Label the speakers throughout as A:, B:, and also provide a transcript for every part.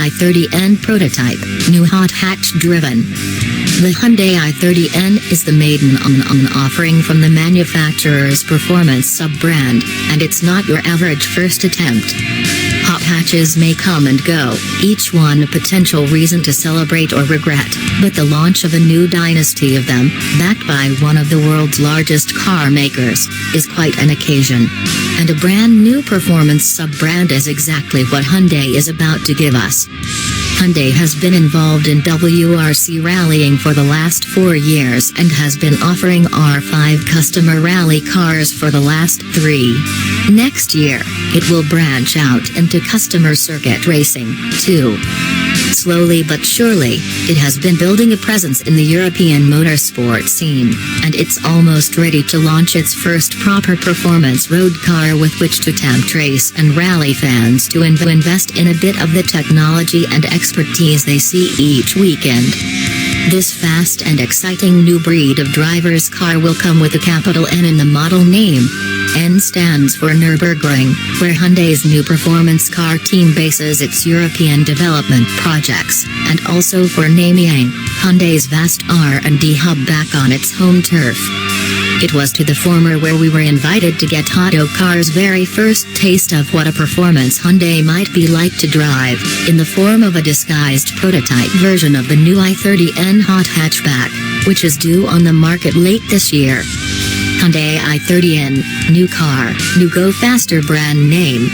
A: i30N prototype, new hot hatch driven. The Hyundai i30N is the maiden offering from the manufacturer's performance sub-brand, and it's not your average first attempt. Hot hatches may come and go, each one a potential reason to celebrate or regret, but the launch of a new dynasty of them, backed by one of the world's largest car makers, is quite an occasion. And a brand new performance sub-brand is exactly what Hyundai is about to give us. Hyundai has been involved in WRC rallying for the last 4 years and has been offering R5 customer rally cars for the last 3. Next year, it will branch out into customer circuit racing, too. Slowly but surely, it has been building a presence in the European motorsport scene, and it's almost ready to launch its first proper performance road car with which to tempt race and rally fans to invest in a bit of the technology and expertise they see each weekend. This fast and exciting new breed of driver's car will come with a capital N in the model name. N stands for Nürburgring, where Hyundai's new performance car team bases its European development projects, and also for Nijmegen, Hyundai's vast R&D hub back on its home turf. It was to the former where we were invited to get Autocar's very first taste of what a performance Hyundai might be like to drive, in the form of a disguised prototype version of the new i30N hot hatchback, which is due on the market late this year. Hyundai i30N, new car, new go faster brand name.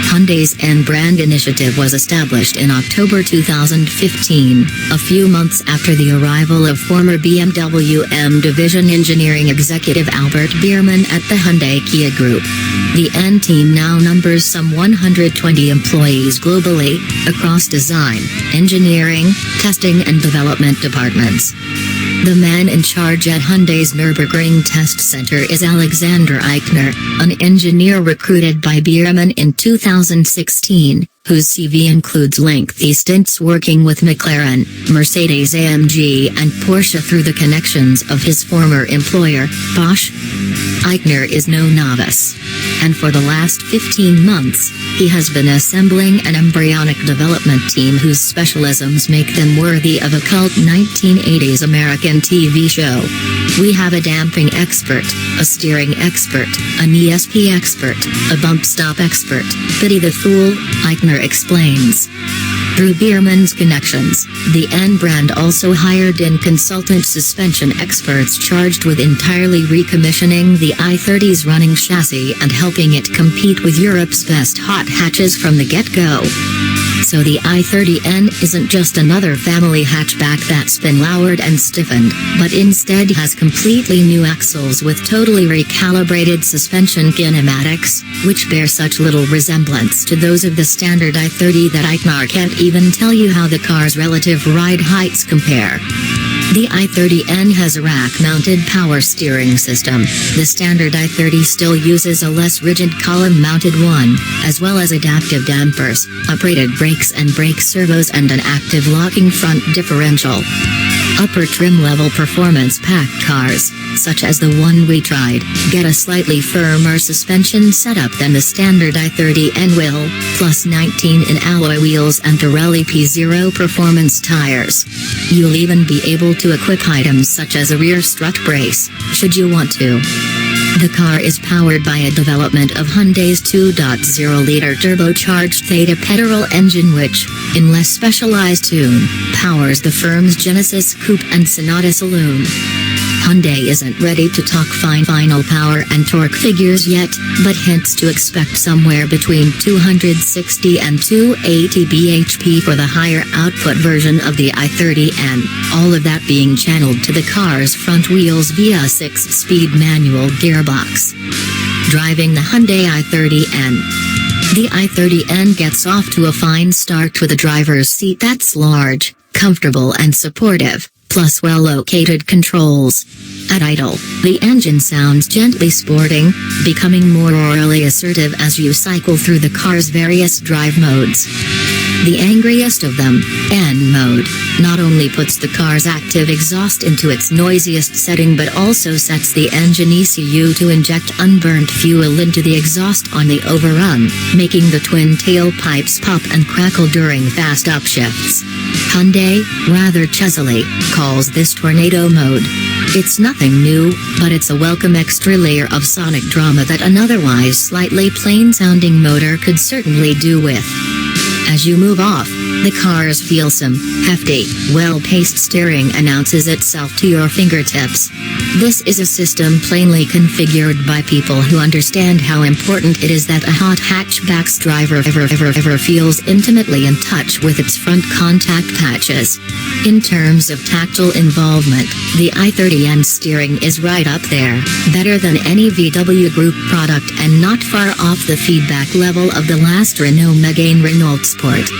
A: Hyundai's N brand initiative was established in October 2015, a few months after the arrival of former BMW M Division engineering executive Albert Biermann at the Hyundai Kia Group. The N team now numbers some 120 employees globally, across design, engineering, testing and development departments. The man in charge at Hyundai's Nürburgring Test Center is Alexander Eichner, an engineer recruited by Biermann in 2016, whose CV includes lengthy stints working with McLaren, Mercedes-AMG and Porsche through the connections of his former employer, Bosch. Eichner is no novice. And for the last 15 months, he has been assembling an embryonic development team whose specialisms make them worthy of a cult 1980s American TV show. We have a damping expert, a steering expert, an ESP expert, a bump stop expert. Pity the fool, Eichner explains. Through Biermann's connections, the N brand also hired in consultant suspension experts charged with entirely recommissioning the i30's running chassis and helping it compete with Europe's best hot hatches from the get-go. So the i30N isn't just another family hatchback that's been lowered and stiffened, but instead has completely new axles with totally recalibrated suspension kinematics, which bear such little resemblance to those of the standard i30 that Eichner can't even tell you how the car's relative ride heights compare. The i30N has a rack-mounted power steering system. The standard i30 still uses a less rigid column-mounted one, as well as adaptive dampers, uprated brakes and brake servos and an active locking front differential. Upper trim-level performance pack cars, such as the one we tried, get a slightly firmer suspension setup than the standard i30N will, plus 19-in alloy wheels and Pirelli P0 performance tires. You'll even be able to equip items such as a rear strut brace, should you want to. The car is powered by a development of Hyundai's 2.0-liter turbocharged Theta petrol engine which, in less specialized tune, powers the firm's Genesis Coupe and Sonata Saloon. Hyundai isn't ready to talk final power and torque figures yet, but hints to expect somewhere between 260 and 280 bhp for the higher output version of the i30N, all of that being channeled to the car's front wheels via a 6-speed manual gearbox. Driving the Hyundai i30N. The i30N gets off to a fine start with a driver's seat that's large, comfortable and supportive, plus well-located controls. At idle, the engine sounds gently sporting, becoming more orally assertive as you cycle through the car's various drive modes. The angriest of them, N mode, not only puts the car's active exhaust into its noisiest setting but also sets the engine ECU to inject unburnt fuel into the exhaust on the overrun, making the twin tailpipes pop and crackle during fast upshifts. Hyundai, rather chuzzily, calls this tornado mode. It's nothing new, but it's a welcome extra layer of sonic drama that an otherwise slightly plain-sounding motor could certainly do with. As you move off, the car's feelsome, hefty, well-paced steering announces itself to your fingertips. This is a system plainly configured by people who understand how important it is that a hot hatchback's driver ever feels intimately in touch with its front contact patches. In terms of tactile involvement, the i30N steering is right up there, better than any VW Group product and not far off the feedback level of the last Renault Megane Renault Sport.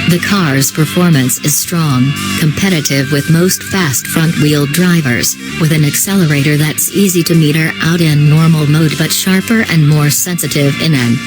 A: The car's performance is strong, competitive with most fast front-wheel drivers, with an accelerator that's easy to meter out in normal mode but sharper and more sensitive in N.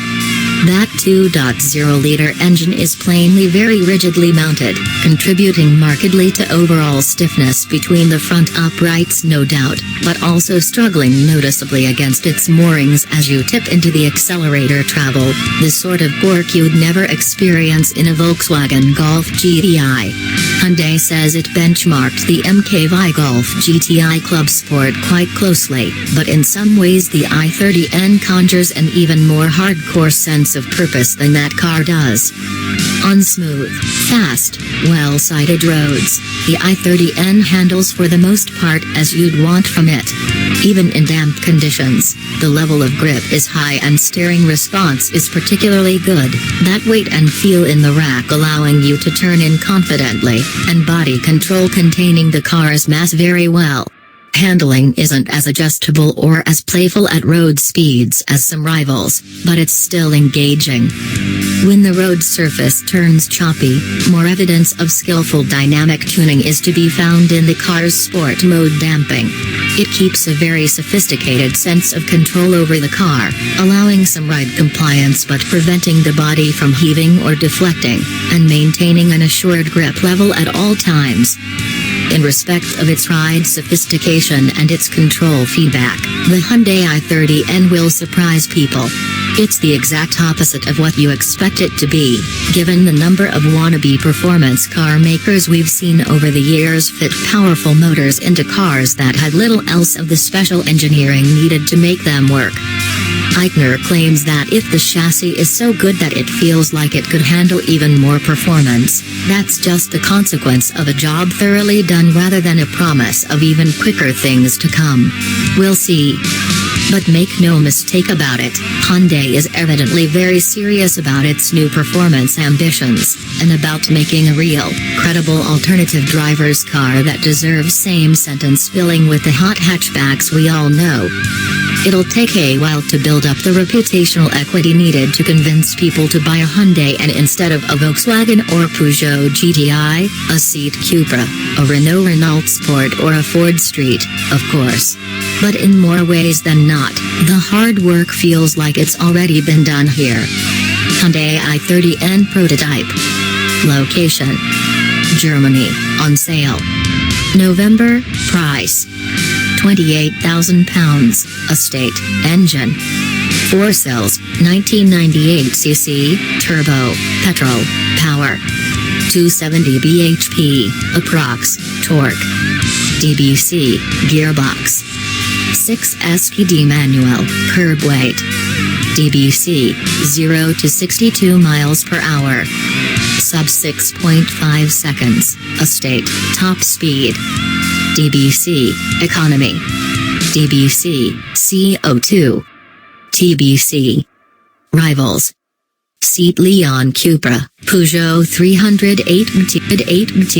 A: That 2.0-liter engine is plainly very rigidly mounted, contributing markedly to overall stiffness between the front uprights no doubt, but also struggling noticeably against its moorings as you tip into the accelerator travel, the sort of torque you'd never experience in a Volkswagen Golf GTI. Hyundai says it benchmarked the MKV Golf GTI Club Sport quite closely, but in some ways the i30N conjures an even more hardcore sense of purpose than that car does. On smooth, fast, well-sited roads, the i30N handles for the most part as you'd want from it. Even in damp conditions, the level of grip is high and steering response is particularly good, that weight and feel in the rack allowing you to turn in confidently, and body control containing the car's mass very well. Handling isn't as adjustable or as playful at road speeds as some rivals, but it's still engaging. When the road surface turns choppy, more evidence of skillful dynamic tuning is to be found in the car's sport mode damping. It keeps a very sophisticated sense of control over the car, allowing some ride compliance but preventing the body from heaving or deflecting, and maintaining an assured grip level at all times. In respect of its ride sophistication and its control feedback, the Hyundai i30N will surprise people. It's the exact opposite of what you expect it to be, given the number of wannabe performance car makers we've seen over the years fit powerful motors into cars that had little else of the special engineering needed to make them work. Eichner claims that if the chassis is so good that it feels like it could handle even more performance, that's just the consequence of a job thoroughly done rather than a promise of even quicker things to come. We'll see. But make no mistake about it, Hyundai is evidently very serious about its new performance ambitions, and about making a real, credible alternative driver's car that deserves same-sentence filling with the hot hatchbacks we all know. It'll take a while to build up the reputational equity needed to convince people to buy a Hyundai and instead of a Volkswagen or Peugeot GTI, a Seat Cupra, a Renault Sport or a Ford Street, of course. But in more ways than not, the hard work feels like it's already been done here. Hyundai i30N prototype. Location: Germany, on sale. November, price: £28,000, estate, engine. 4 cells, 1998cc, turbo, petrol, power. 270 bhp, approx, torque. DBC, gearbox. 6 SPD manual, curb weight. DBC, 0 to 62 miles per hour. Sub 6.5 seconds, estate, top speed. DBC, economy. DBC, CO2. TBC. Rivals: Seat Leon Cupra, Peugeot 308 MT.